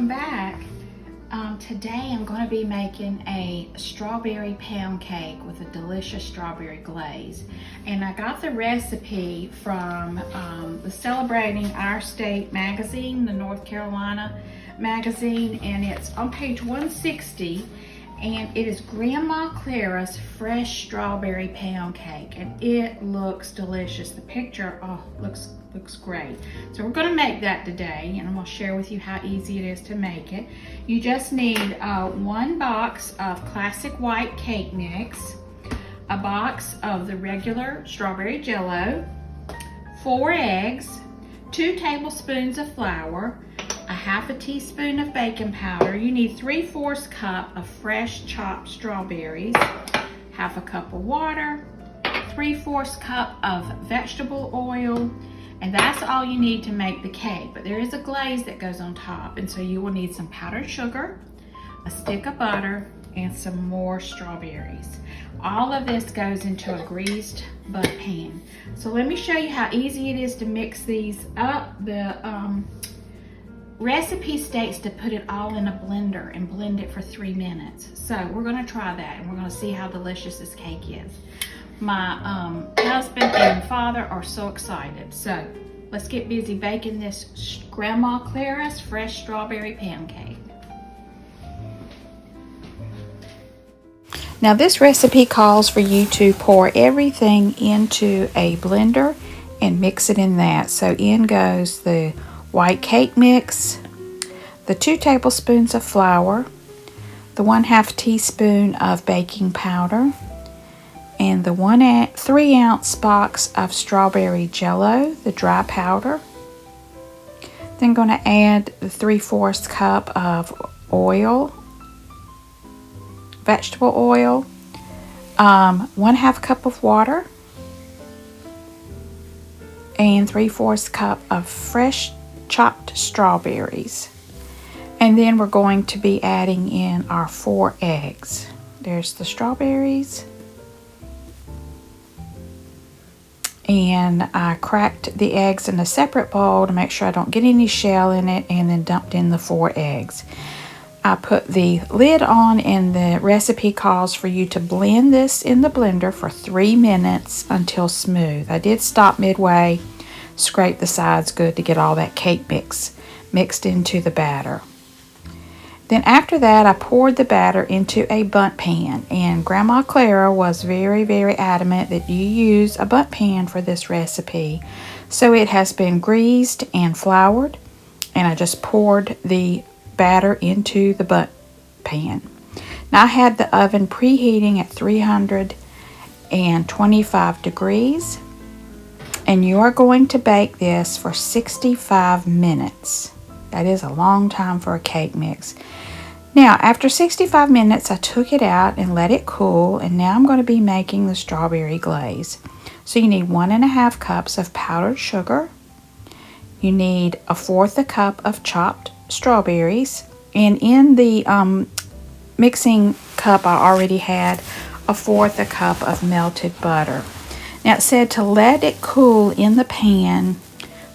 welcome back. Today I'm going to be making a strawberry pound cake with a delicious strawberry glaze. And I got the recipe from the Celebrating Our State magazine, the North Carolina magazine, and it's on page 160. And it is Grandma Clara's fresh strawberry pound cake, and it looks delicious. The picture, looks great. So we're going to make that today, and I'm going to share with you how easy it is to make it. You just need 1 box of classic white cake mix, a box of the regular strawberry jello, 4 eggs, 2 tablespoons of flour, a half a teaspoon of baking powder. You need 3/4 cup of fresh chopped strawberries, half a cup of water, 3/4 cup of vegetable oil, and that's all you need to make the cake. But there is a glaze that goes on top, and so you will need some powdered sugar, a stick of butter, and some more strawberries. All of this goes into a greased Bundt pan. So let me show you how easy it is to mix these up. The recipe states to put it all in a blender and blend it for 3 minutes. So we're going to try that, and we're going to see how delicious this cake is. My husband and father are so excited. So let's get busy baking this Grandma Clara's fresh strawberry pound cake. Now this recipe calls for you to pour everything into a blender and mix it in that. So in goes the white cake mix, the 2 tablespoons of flour, the 1/2 teaspoon of baking powder, and the 3 ounce box of strawberry jello, the dry powder. Then going to add the 3/4 cup of oil, vegetable oil, 1/2 cup of water, and 3/4 cup of fresh chopped strawberries. And then we're going to be adding in our 4 eggs. There's the strawberries. And I cracked the eggs in a separate bowl to make sure I don't get any shell in it, and then dumped in the 4 eggs. I put the lid on, and the recipe calls for you to blend this in the blender for 3 minutes until smooth. I did stop midway, scrape the sides good to get all that cake mix mixed into the batter. Then after that, I poured the batter into a Bundt pan, and Grandma Clara was very, very adamant that you use a Bundt pan for this recipe. So it has been greased and floured, and I just poured the batter into the Bundt pan. Now I had the oven preheating at 325 degrees, and you are going to bake this for 65 minutes. That is a long time for a cake mix. Now, after 65 minutes, I took it out and let it cool, and now I'm going to be making the strawberry glaze. So you need 1.5 cups of powdered sugar. You need 1/4 cup of chopped strawberries, and in the mixing cup I already had 1/4 cup of melted butter. Now it said to let it cool in the pan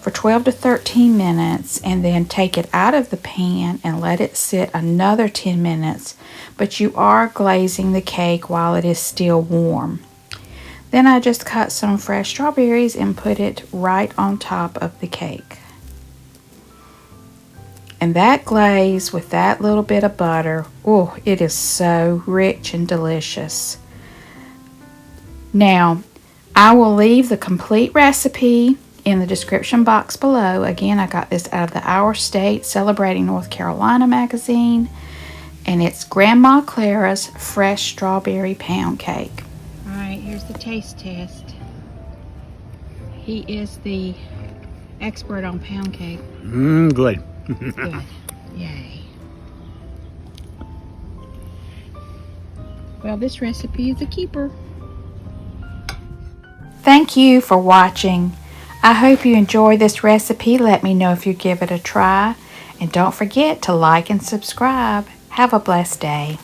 for 12 to 13 minutes, and then take it out of the pan and let it sit another 10 minutes, but you are glazing the cake while it is still warm. Then I just cut some fresh strawberries and put it right on top of the cake. And that glaze with that little bit of butter, oh, it is so rich and delicious. Now, I will leave the complete recipe in the description box below. Again, I got this out of the Our State Celebrating North Carolina magazine, and it's Grandma Clara's fresh strawberry pound cake. All right, here's the taste test. He is the expert on pound cake. Good. Good. Yay. Well, this recipe is a keeper. Thank you for watching. I hope you enjoy this recipe. Let me know if you give it a try. And don't forget to like and subscribe. Have a blessed day.